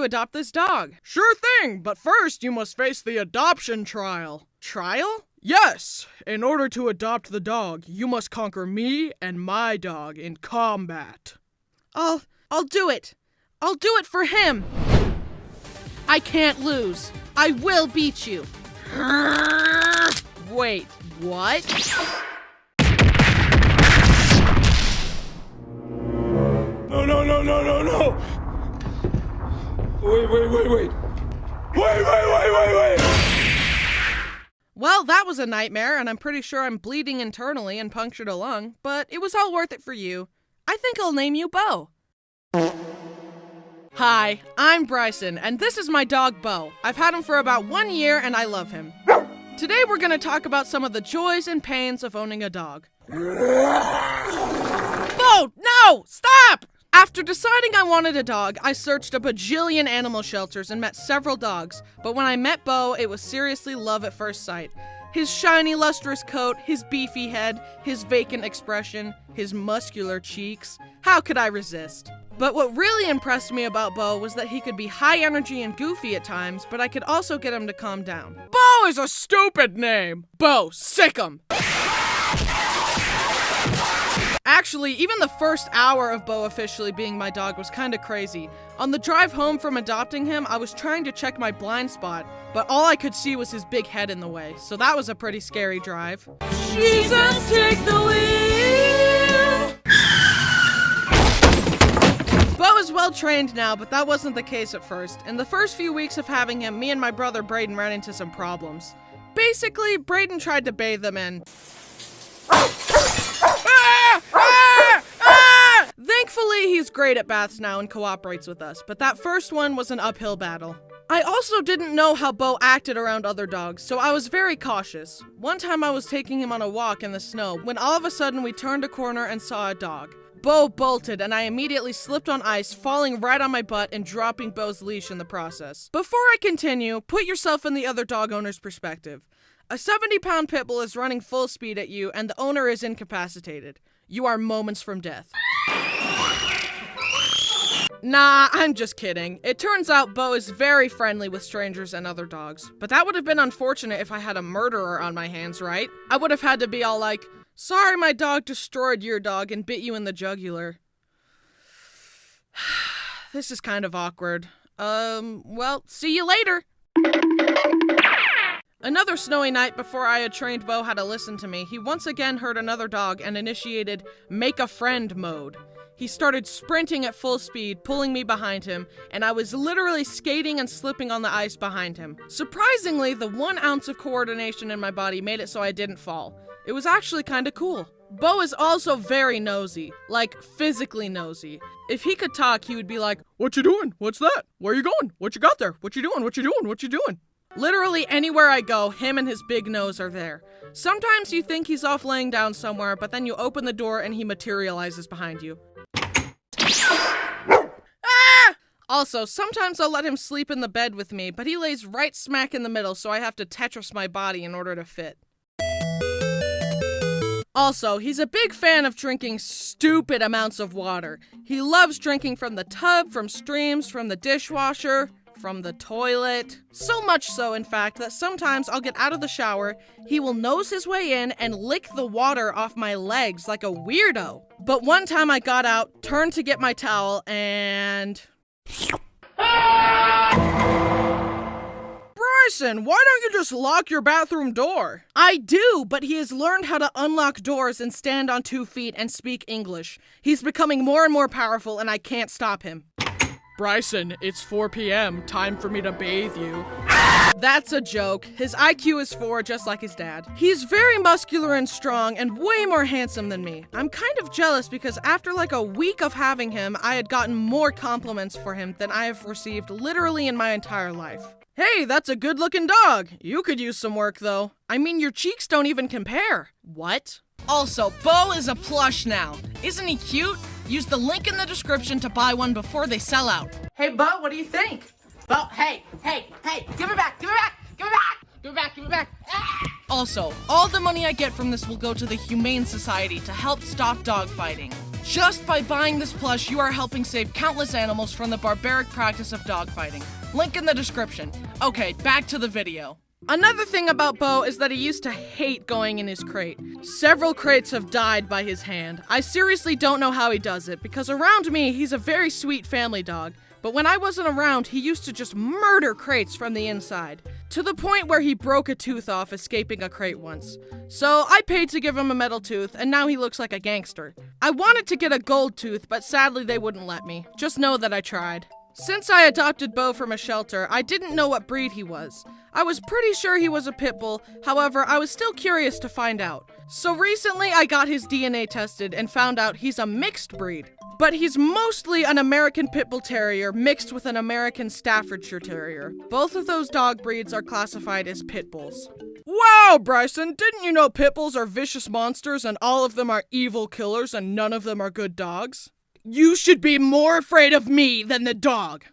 to adopt this dog. Sure thing, but first you must face the adoption trial. Trial? Yes. In order to adopt the dog, you must conquer me and my dog in combat. I'll do it. I'll do it for him. I can't lose. I will beat you. Wait, what? No. Wait. Well, that was a nightmare, and I'm pretty sure I'm bleeding internally and punctured a lung, but it was all worth it for you. I think I'll name you Bo. Hi, I'm Bryson, and this is my dog Bo. I've had him for about 1 year, and I love him. Today we're gonna talk about some of the joys and pains of owning a dog. Bo, no! Stop! After deciding I wanted a dog, I searched a bajillion animal shelters and met several dogs, but when I met Bo, it was seriously love at first sight. His shiny, lustrous coat, his beefy head, his vacant expression, his muscular cheeks. How could I resist? But what really impressed me about Bo was that he could be high energy and goofy at times, but I could also get him to calm down. Bo is a stupid name! Bo, sick 'em! Actually, even the first hour of Bo officially being my dog was kinda crazy. On the drive home from adopting him, I was trying to check my blind spot, but all I could see was his big head in the way, so that was a pretty scary drive. Jesus, take the wheel! Bo is well trained now, but that wasn't the case at first. In the first few weeks of having him, me and my brother Braden ran into some problems. Basically, Braden tried to bathe him in... Thankfully, he's great at baths now and cooperates with us, but that first one was an uphill battle. I also didn't know how Bo acted around other dogs, so I was very cautious. One time I was taking him on a walk in the snow, when all of a sudden we turned a corner and saw a dog. Bo bolted, and I immediately slipped on ice, falling right on my butt and dropping Bo's leash in the process. Before I continue, put yourself in the other dog owner's perspective. A 70-pound pit bull is running full speed at you, and the owner is incapacitated. You are moments from death. Nah, I'm just kidding. It turns out Bo is very friendly with strangers and other dogs. But that would have been unfortunate if I had a murderer on my hands, right? I would have had to be all like, sorry my dog destroyed your dog and bit you in the jugular. This is kind of awkward. Well, see you later. Another snowy night before I had trained Bo how to listen to me, he once again heard another dog and initiated make a friend mode. He started sprinting at full speed, pulling me behind him, and I was literally skating and slipping on the ice behind him. Surprisingly, the 1 ounce of coordination in my body made it so I didn't fall. It was actually kinda cool. Bo is also very nosy, like physically nosy. If he could talk, he would be like, "What you doing? What's that? Where you going? What you got there? What you doing? What you doing? What you doing?" Literally anywhere I go, him and his big nose are there. Sometimes you think he's off laying down somewhere, but then you open the door and he materializes behind you. Ah! Also, sometimes I'll let him sleep in the bed with me, but he lays right smack in the middle, so I have to Tetris my body in order to fit. Also, he's a big fan of drinking stupid amounts of water. He loves drinking from the tub, from streams, from the dishwasher, from the toilet. So much so, in fact, that sometimes I'll get out of the shower, he will nose his way in and lick the water off my legs like a weirdo. But one time I got out, turned to get my towel, and... Bryson, why don't you just lock your bathroom door? I do, but he has learned how to unlock doors and stand on 2 feet and speak English. He's becoming more and more powerful, and I can't stop him. Bryson, it's 4 p.m. Time for me to bathe you. That's a joke. His IQ is 4, just like his dad. He's very muscular and strong and way more handsome than me. I'm kind of jealous because after like a week of having him, I had gotten more compliments for him than I have received literally in my entire life. Hey, that's a good-looking dog. You could use some work, though. I mean, your cheeks don't even compare. What? Also, Bo is a plush now. Isn't he cute? Use the link in the description to buy one before they sell out. Hey, Bo, what do you think? Bo, hey, give it back, give it back, give it back, give it back, give it back. Ah! Also, all the money I get from this will go to the Humane Society to help stop dog fighting. Just by buying this plush, you are helping save countless animals from the barbaric practice of dogfighting. Link in the description. Okay, back to the video. Another thing about Bo is that he used to hate going in his crate. Several crates have died by his hand. I seriously don't know how he does it, because around me, he's a very sweet family dog. But when I wasn't around, he used to just murder crates from the inside, to the point where he broke a tooth off escaping a crate once. So I paid to give him a metal tooth, and now he looks like a gangster. I wanted to get a gold tooth, but sadly they wouldn't let me. Just know that I tried. Since I adopted Bo from a shelter, I didn't know what breed he was. I was pretty sure he was a pit bull, however, I was still curious to find out. So recently I got his DNA tested and found out he's a mixed breed. But he's mostly an American Pit Bull Terrier mixed with an American Staffordshire Terrier. Both of those dog breeds are classified as pit bulls. Wow, Bryson, didn't you know pit bulls are vicious monsters and all of them are evil killers and none of them are good dogs? You should be more afraid of me than the dog.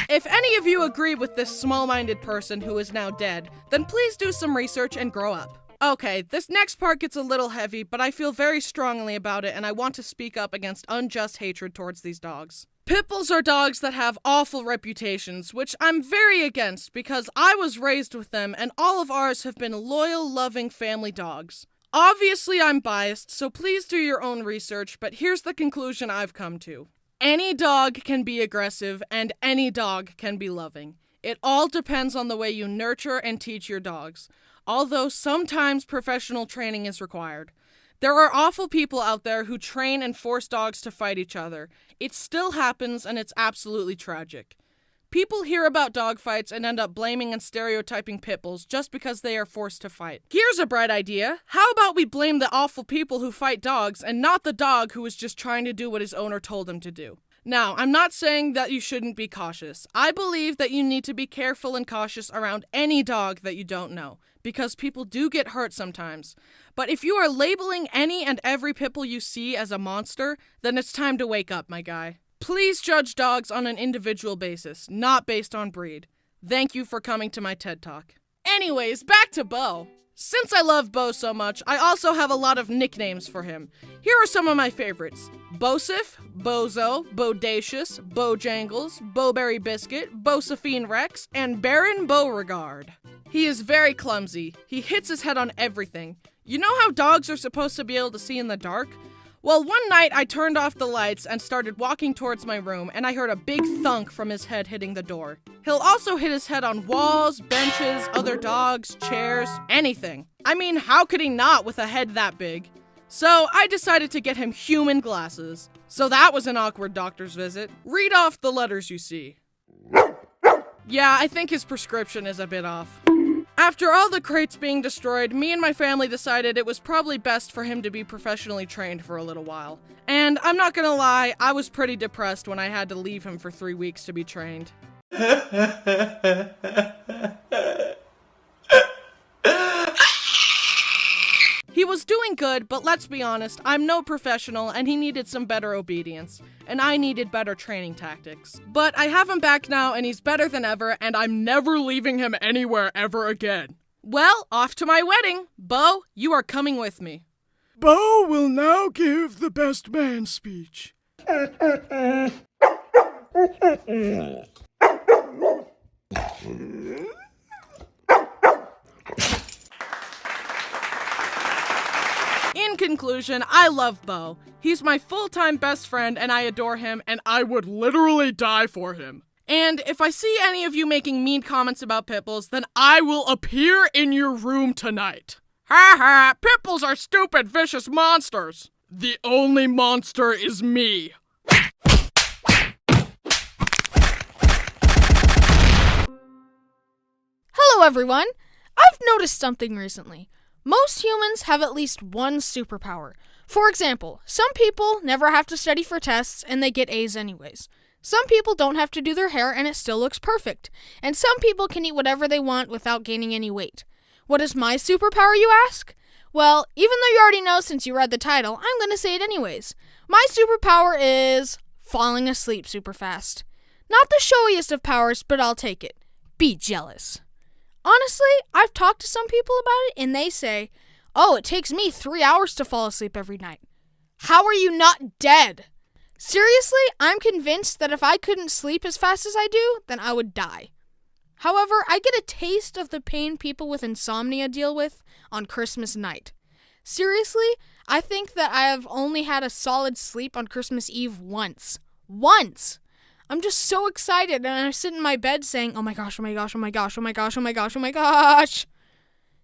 If any of you agree with this small-minded person who is now dead, then please do some research and grow up. Okay, this next part gets a little heavy, but I feel very strongly about it and I want to speak up against unjust hatred towards these dogs. Pit bulls are dogs that have awful reputations, which I'm very against because I was raised with them and all of ours have been loyal, loving family dogs. Obviously, I'm biased, so please do your own research, but here's the conclusion I've come to. Any dog can be aggressive, and any dog can be loving. It all depends on the way you nurture and teach your dogs, although sometimes professional training is required. There are awful people out there who train and force dogs to fight each other. It still happens, and it's absolutely tragic. People hear about dog fights and end up blaming and stereotyping pit bulls just because they are forced to fight. Here's a bright idea. How about we blame the awful people who fight dogs and not the dog who is just trying to do what his owner told him to do? Now, I'm not saying that you shouldn't be cautious. I believe that you need to be careful and cautious around any dog that you don't know, because people do get hurt sometimes. But if you are labeling any and every pit bull you see as a monster, then it's time to wake up, my guy. Please judge dogs on an individual basis, not based on breed. Thank you for coming to my TED Talk. Anyways, back to Bo. Since I love Bo so much, I also have a lot of nicknames for him. Here are some of my favorites. Bosif, Bozo, Bodacious, Bojangles, Bowberry Biscuit, Bosephine Rex, and Baron Beauregard. He is very clumsy. He hits his head on everything. You know how dogs are supposed to be able to see in the dark? Well, one night I turned off the lights and started walking towards my room, and I heard a big thunk from his head hitting the door. He'll also hit his head on walls, benches, other dogs, chairs, anything. I mean, how could he not with a head that big? So I decided to get him human glasses. So that was an awkward doctor's visit. Read off the letters you see. Yeah, I think his prescription is a bit off. After all the crates being destroyed, me and my family decided it was probably best for him to be professionally trained for a little while. And I'm not gonna lie, I was pretty depressed when I had to leave him for 3 weeks to be trained. He was doing good, but let's be honest, I'm no professional and he needed some better obedience. And I needed better training tactics. But I have him back now and he's better than ever and I'm never leaving him anywhere ever again. Well, off to my wedding. Bo, you are coming with me. Bo will now give the best man speech. In conclusion, I love Bo. He's my full-time best friend and I adore him and I would literally die for him. And if I see any of you making mean comments about pit bulls, then I will appear in your room tonight. Ha ha, pit bulls are stupid, vicious monsters. The only monster is me. Hello everyone! I've noticed something recently. Most humans have at least one superpower. For example, some people never have to study for tests and they get A's anyways. Some people don't have to do their hair and it still looks perfect. And some people can eat whatever they want without gaining any weight. What is my superpower, you ask? Well, even though you already know since you read the title, I'm going to say it anyways. My superpower is falling asleep super fast. Not the showiest of powers, but I'll take it. Be jealous. Honestly, I've talked to some people about it and they say, oh, it takes me 3 hours to fall asleep every night. How are you not dead? Seriously, I'm convinced that if I couldn't sleep as fast as I do, then I would die. However, I get a taste of the pain people with insomnia deal with on Christmas night. Seriously, I think that I have only had a solid sleep on Christmas Eve once. Once! I'm just so excited, and I sit in my bed saying, oh my gosh, oh my gosh, oh my gosh, oh my gosh, oh my gosh, oh my gosh.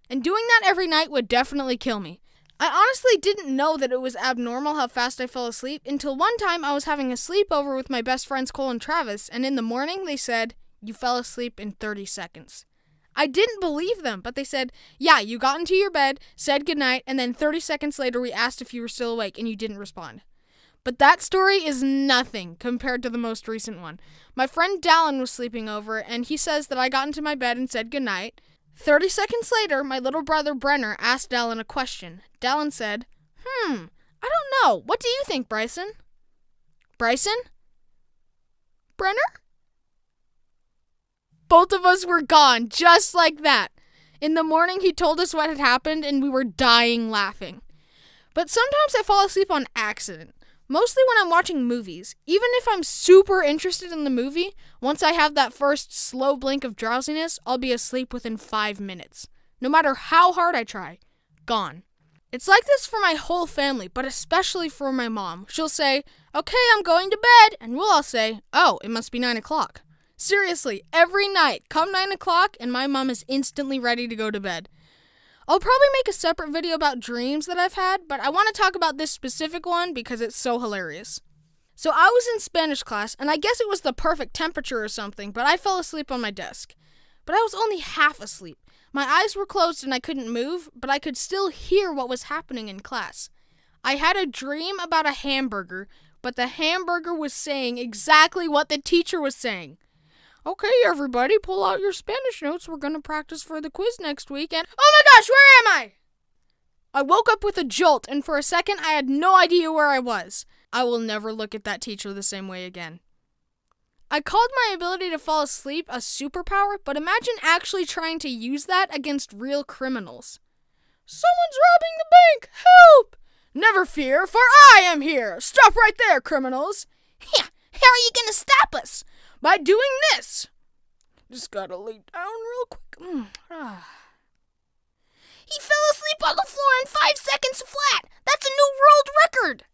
And doing that every night would definitely kill me. I honestly didn't know that it was abnormal how fast I fell asleep until one time I was having a sleepover with my best friends Cole and Travis, and in the morning they said, you fell asleep in 30 seconds. I didn't believe them, but they said, yeah, you got into your bed, said goodnight, and then 30 seconds later we asked if you were still awake, and you didn't respond. But that story is nothing compared to the most recent one. My friend Dallin was sleeping over, and he says that I got into my bed and said goodnight. 30 seconds later, my little brother Brenner asked Dallin a question. Dallin said, I don't know. What do you think, Bryson? Bryson? Brenner? Both of us were gone, just like that. In the morning, he told us what had happened, and we were dying laughing. But sometimes I fall asleep on accident. Mostly when I'm watching movies. Even if I'm super interested in the movie, once I have that first slow blink of drowsiness, I'll be asleep within 5 minutes. No matter how hard I try. Gone. It's like this for my whole family, but especially for my mom. She'll say, okay, I'm going to bed, and we'll all say, oh, it must be 9 o'clock. Seriously, every night, come 9 o'clock, and my mom is instantly ready to go to bed. I'll probably make a separate video about dreams that I've had, but I want to talk about this specific one because it's so hilarious. So I was in Spanish class, and I guess it was the perfect temperature or something, but I fell asleep on my desk. But I was only half asleep. My eyes were closed and I couldn't move, but I could still hear what was happening in class. I had a dream about a hamburger, but the hamburger was saying exactly what the teacher was saying. Okay, everybody, pull out your Spanish notes. We're going to practice for the quiz next week. And oh my gosh, where am I? I woke up with a jolt, and for a second, I had no idea where I was. I will never look at that teacher the same way again. I called my ability to fall asleep a superpower, but imagine actually trying to use that against real criminals. Someone's robbing the bank! Help! Never fear, for I am here! Stop right there, criminals! Yeah, how are you going to stop us? By doing this. Just gotta lay down real quick. He fell asleep on the floor in 5 seconds flat. That's a new world record.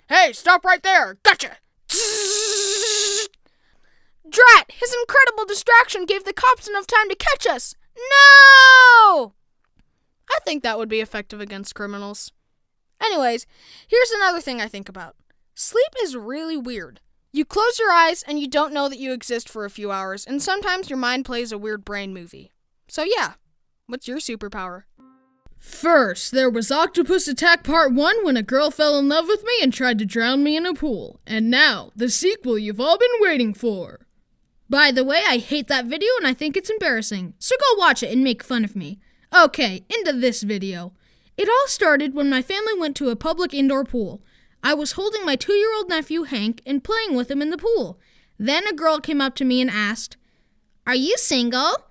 Hey, stop right there. Gotcha. Drat, his incredible distraction gave the cops enough time to catch us. No! I think that would be effective against criminals. Anyways, here's another thing I think about. Sleep is really weird. You close your eyes and you don't know that you exist for a few hours, and sometimes your mind plays a weird brain movie. So yeah, what's your superpower? First, there was Octopus Attack Part 1 when a girl fell in love with me and tried to drown me in a pool. And now, the sequel you've all been waiting for. By the way, I hate that video and I think it's embarrassing, so go watch it and make fun of me. Okay, into this video. It all started when my family went to a public indoor pool. I was holding my 2-year-old nephew, Hank, and playing with him in the pool. Then a girl came up to me and asked, "Are you single?"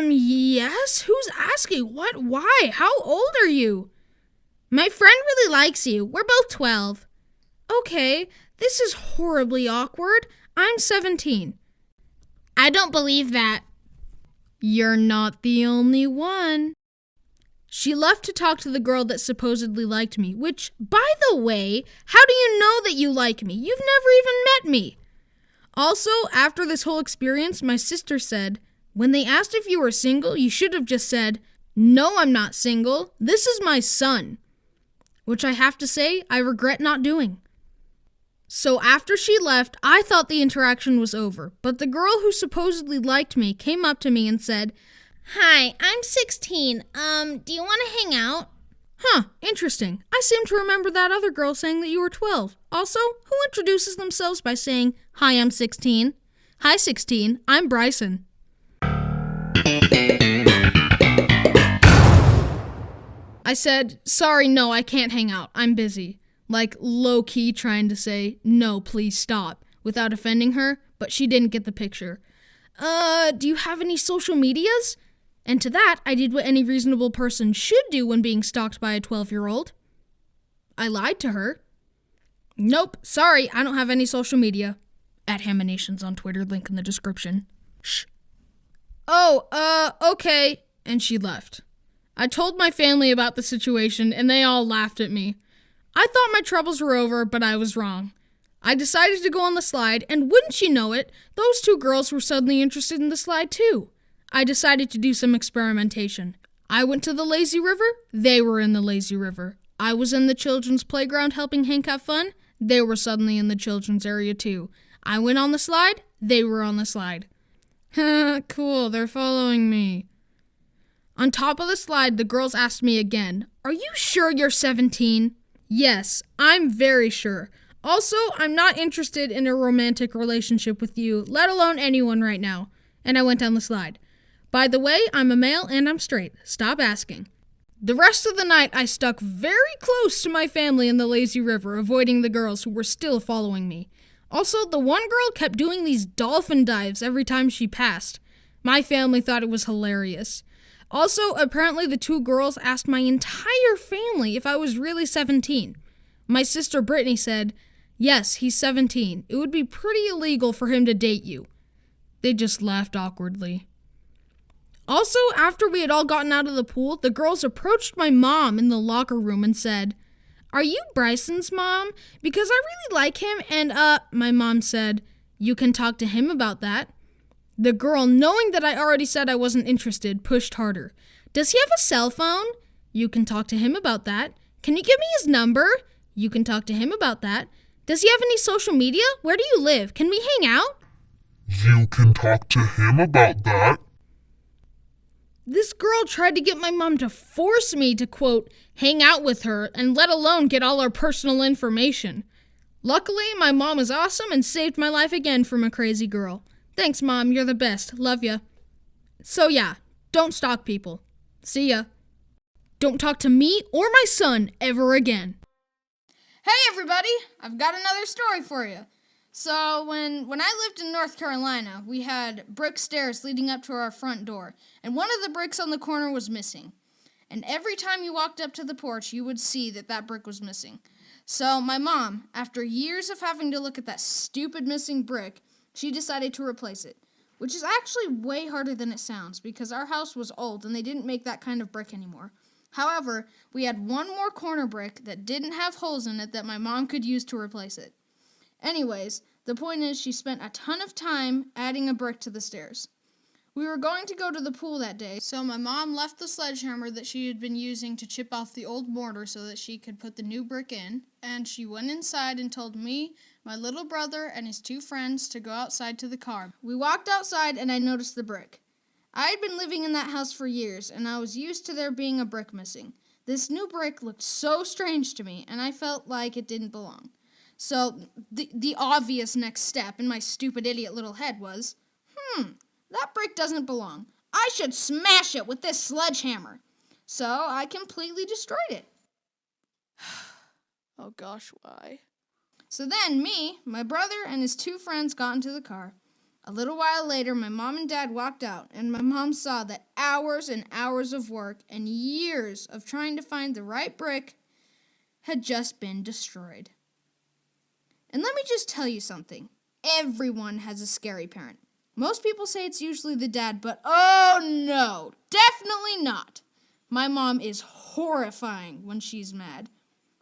Yes? Who's asking? What? Why? How old are you? My friend really likes you. We're both 12. Okay, this is horribly awkward. I'm 17. I don't believe that. You're not the only one. She left to talk to the girl that supposedly liked me, which, by the way, how do you know that you like me? You've never even met me. Also, after this whole experience, my sister said, when they asked if you were single, you should have just said, "No, I'm not single. This is my son." Which I have to say, I regret not doing. So after she left, I thought the interaction was over, but the girl who supposedly liked me came up to me and said, "Hi, I'm 16. Do you want to hang out?" Huh, interesting. I seem to remember that other girl saying that you were 12. Also, who introduces themselves by saying, "Hi, I'm 16. Hi, 16. I'm Bryson." I said, "Sorry, no, I can't hang out. I'm busy." Like low-key trying to say, "No, please stop," without offending her, but she didn't get the picture. Do you have any social medias?" And to that, I did what any reasonable person should do when being stalked by a 12-year-old. I lied to her. Nope, sorry, I don't have any social media. At Haminations on Twitter, link in the description. Shh. Oh, okay. And she left. I told my family about the situation, and they all laughed at me. I thought my troubles were over, but I was wrong. I decided to go on the slide, and wouldn't you know it, those two girls were suddenly interested in the slide too. I decided to do some experimentation. I went to the lazy river, they were in the lazy river. I was in the children's playground helping Hank have fun, they were suddenly in the children's area too. I went on the slide, they were on the slide. Cool, they're following me. On top of the slide, the girls asked me again, "Are you sure you're 17? Yes, I'm very sure. Also, I'm not interested in a romantic relationship with you, let alone anyone right now. And I went down the slide. By the way, I'm a male and I'm straight. Stop asking. The rest of the night, I stuck very close to my family in the lazy river, avoiding the girls who were still following me. Also, the one girl kept doing these dolphin dives every time she passed. My family thought it was hilarious. Also, apparently the two girls asked my entire family if I was really 17. My sister Brittany said, "Yes, he's 17. It would be pretty illegal for him to date you." They just laughed awkwardly. Also, after we had all gotten out of the pool, the girls approached my mom in the locker room and said, "Are you Bryson's mom? Because I really like him and, my mom said, "You can talk to him about that." The girl, knowing that I already said I wasn't interested, pushed harder. "Does he have a cell phone? You can talk to him about that. Can you give me his number? You can talk to him about that. Does he have any social media? Where do you live? Can we hang out?" You can talk to him about that. This girl tried to get my mom to force me to, quote, hang out with her and let alone get all our personal information. Luckily, my mom was awesome and saved my life again from a crazy girl. Thanks, Mom. You're the best. Love ya. So yeah, don't stalk people. See ya. Don't talk to me or my son ever again. Hey, everybody. I've got another story for you. So when I lived in North Carolina, we had brick stairs leading up to our front door, and one of the bricks on the corner was missing. And every time you walked up to the porch, you would see that brick was missing. So my mom, after years of having to look at that stupid missing brick, she decided to replace it, which is actually way harder than it sounds because our house was old and they didn't make that kind of brick anymore. However, we had one more corner brick that didn't have holes in it that my mom could use to replace it. Anyways, the point is she spent a ton of time adding a brick to the stairs. We were going to go to the pool that day, so my mom left the sledgehammer that she had been using to chip off the old mortar so that she could put the new brick in, and she went inside and told me, my little brother, and his two friends to go outside to the car. We walked outside and I noticed the brick. I had been living in that house for years, and I was used to there being a brick missing. This new brick looked so strange to me, and I felt like it didn't belong. So the obvious next step in my stupid idiot little head was, that brick doesn't belong. I should smash it with this sledgehammer. So I completely destroyed it. Oh gosh, why? So then me, my brother, and his two friends got into the car. A little while later, my mom and dad walked out, and my mom saw that hours and hours of work and years of trying to find the right brick had just been destroyed. And let me just tell you something. Everyone has a scary parent. Most people say it's usually the dad, but oh no, definitely not. My mom is horrifying when she's mad.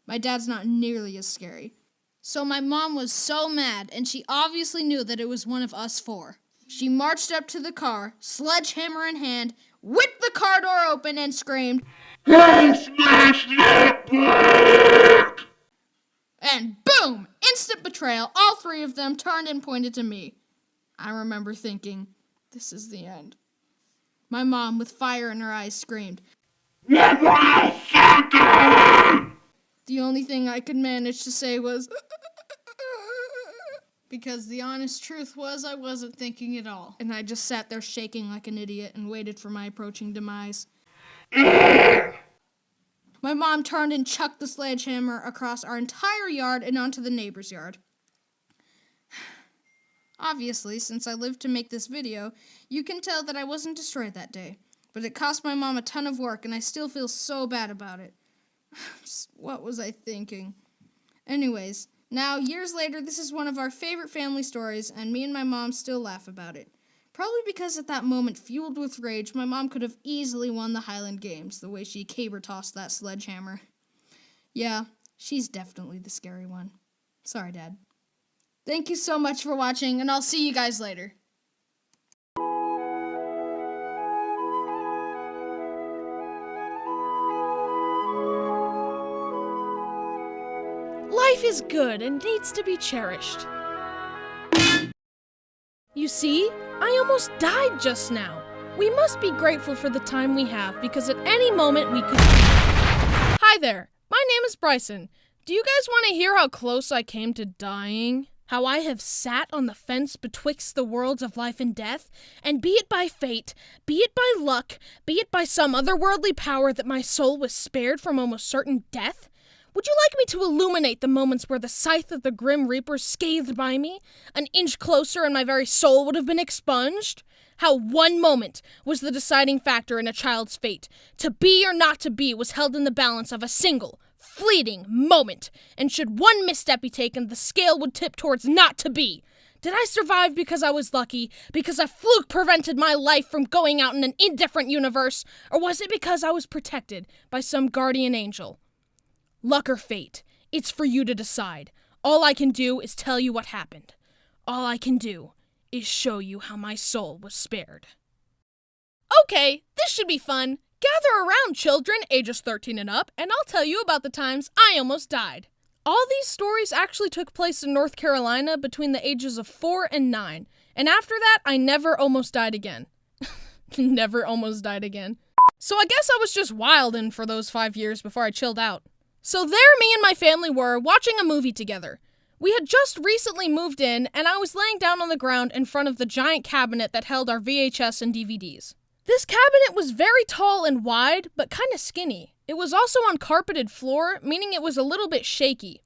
My dad's not nearly as scary. So my mom was so mad, and she obviously knew that it was one of us four. She marched up to the car, sledgehammer in hand, whipped the car door open, and screamed, "Who smashed that brick?" And boom! Instant betrayal. All three of them turned and pointed to me. I remember thinking, this is the end. My mom, with fire in her eyes, screamed, "What were you thinking?" The only thing I could manage to say was, because the honest truth was I wasn't thinking at all. And I just sat there shaking like an idiot and waited for my approaching demise. My mom turned and chucked the sledgehammer across our entire yard and onto the neighbor's yard. Obviously, since I lived to make this video, you can tell that I wasn't destroyed that day. But it cost my mom a ton of work, and I still feel so bad about it. What was I thinking? Anyways, now, years later, this is one of our favorite family stories, and me and my mom still laugh about it. Probably because at that moment, fueled with rage, my mom could have easily won the Highland Games, the way she caber-tossed that sledgehammer. Yeah, she's definitely the scary one. Sorry, Dad. Thank you so much for watching, and I'll see you guys later. Life is good and needs to be cherished. You see, I almost died just now. We must be grateful for the time we have, because at any moment we could... Hi there, my name is Bryson. Do you guys want to hear how close I came to dying? How I have sat on the fence betwixt the worlds of life and death, and be it by fate, be it by luck, be it by some otherworldly power that my soul was spared from almost certain death? Would you like me to illuminate the moments where the scythe of the Grim Reaper scathed by me? An inch closer and my very soul would have been expunged? How one moment was the deciding factor in a child's fate. To be or not to be was held in the balance of a single, fleeting moment. And should one misstep be taken, the scale would tip towards not to be. Did I survive because I was lucky? Because a fluke prevented my life from going out in an indifferent universe? Or was it because I was protected by some guardian angel? Luck or fate, it's for you to decide. All I can do is tell you what happened. All I can do is show you how my soul was spared. Okay, this should be fun. Gather around, children, ages 13 and up, and I'll tell you about the times I almost died. All these stories actually took place in North Carolina between the ages of 4 and 9, and after that, I never almost died again. Never almost died again. So I guess I was just wildin' for those 5 years before I chilled out. So there me and my family were, watching a movie together. We had just recently moved in, and I was laying down on the ground in front of the giant cabinet that held our VHS and DVDs. This cabinet was very tall and wide, but kinda skinny. It was also on carpeted floor, meaning it was a little bit shaky.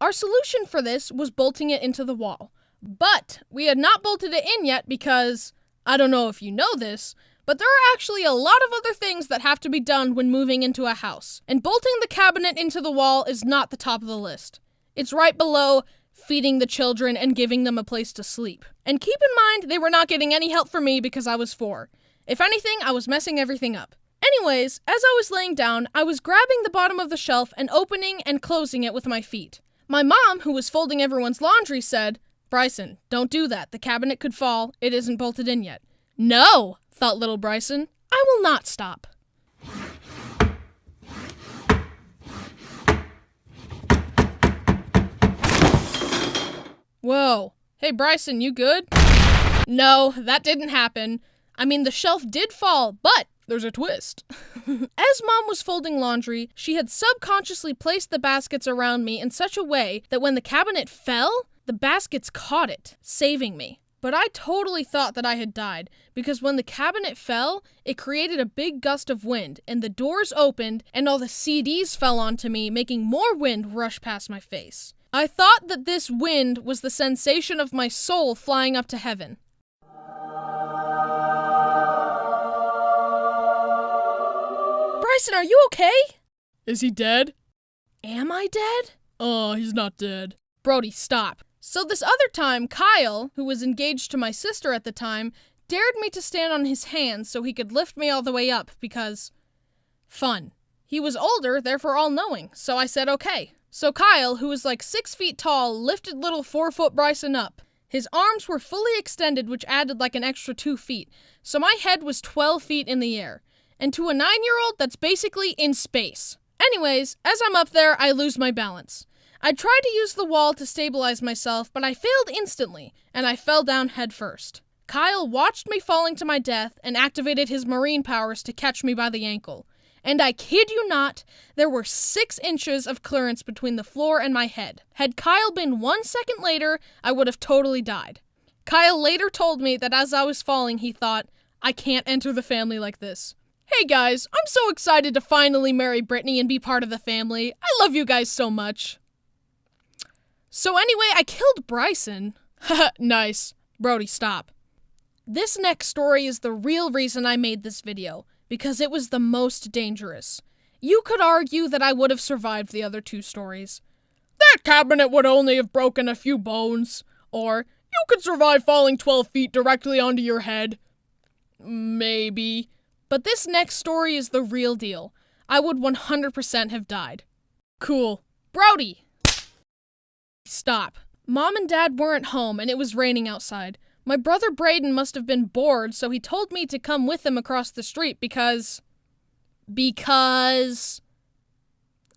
Our solution for this was bolting it into the wall. But we had not bolted it in yet because, I don't know if you know this, but there are actually a lot of other things that have to be done when moving into a house, and bolting the cabinet into the wall is not the top of the list. It's right below feeding the children and giving them a place to sleep. And keep in mind, they were not getting any help from me because I was 4. If anything, I was messing everything up. Anyways, as I was laying down, I was grabbing the bottom of the shelf and opening and closing it with my feet. My mom, who was folding everyone's laundry, said, "Bryson, don't do that. The cabinet could fall. It isn't bolted in yet." No, thought little Bryson. I will not stop. Whoa. Hey, Bryson, you good? No, that didn't happen. I mean, the shelf did fall, but there's a twist. As Mom was folding laundry, she had subconsciously placed the baskets around me in such a way that when the cabinet fell, the baskets caught it, saving me. But I totally thought that I had died, because when the cabinet fell, it created a big gust of wind, and the doors opened, and all the CDs fell onto me, making more wind rush past my face. I thought that this wind was the sensation of my soul flying up to heaven. Bryson, are you okay? Is he dead? Am I dead? Oh, he's not dead. Brody, stop. So this other time, Kyle, who was engaged to my sister at the time, dared me to stand on his hands so he could lift me all the way up because... fun. He was older, therefore all-knowing, so I said okay. So Kyle, who was like 6 feet tall, lifted little 4-foot Bryson up. His arms were fully extended, which added like an extra 2 feet, so my head was 12 feet in the air. And to a 9-year-old, that's basically in space. Anyways, as I'm up there, I lose my balance. I tried to use the wall to stabilize myself, but I failed instantly, and I fell down head first. Kyle watched me falling to my death and activated his marine powers to catch me by the ankle. And I kid you not, there were 6 inches of clearance between the floor and my head. Had Kyle been 1 second later, I would have totally died. Kyle later told me that as I was falling, he thought, I can't enter the family like this. Hey guys, I'm so excited to finally marry Brittany and be part of the family. I love you guys so much. So anyway, I killed Bryson. Haha, nice. Brody, stop. This next story is the real reason I made this video. because it was the most dangerous. You could argue that I would have survived the other 2 stories. That cabinet would only have broken a few bones. Or, you could survive falling 12 feet directly onto your head. Maybe. But this next story is the real deal. I would 100% have died. Cool. Brody! Stop. Mom and Dad weren't home and it was raining outside. My brother Braden must have been bored, so he told me to come with him across the street because...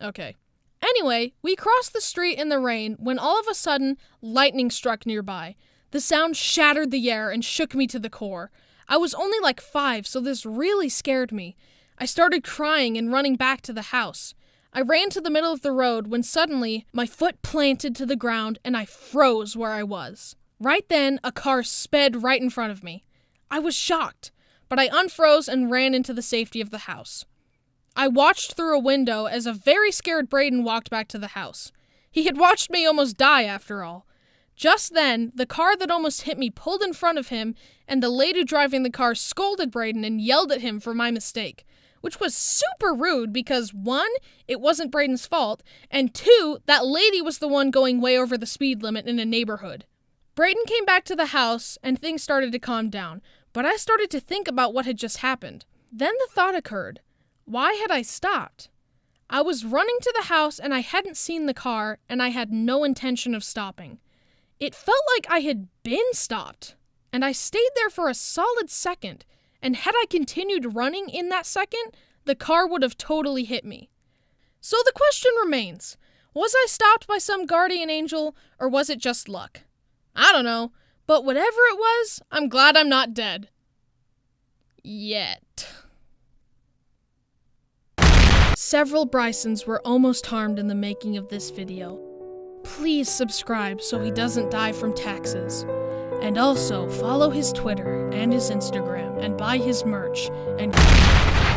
Okay. Anyway, we crossed the street in the rain when all of a sudden, lightning struck nearby. The sound shattered the air and shook me to the core. I was only like 5, so this really scared me. I started crying and running back to the house. I ran to the middle of the road when suddenly my foot planted to the ground and I froze where I was. Right then, a car sped right in front of me. I was shocked, but I unfroze and ran into the safety of the house. I watched through a window as a very scared Braden walked back to the house. He had watched me almost die after all. Just then, the car that almost hit me pulled in front of him, and the lady driving the car scolded Braden and yelled at him for my mistake, which was super rude because 1, it wasn't Braden's fault, and 2, that lady was the one going way over the speed limit in a neighborhood. Braden came back to the house, and things started to calm down, but I started to think about what had just happened. Then the thought occurred. Why had I stopped? I was running to the house and I hadn't seen the car and I had no intention of stopping. It felt like I had been stopped, and I stayed there for a solid second, and had I continued running in that second, the car would have totally hit me. So the question remains, was I stopped by some guardian angel or was it just luck? I don't know, but whatever it was, I'm glad I'm not dead. Yet. Several Brysons were almost harmed in the making of this video. Please subscribe so he doesn't die from taxes. And also follow his Twitter and his Instagram and buy his merch and...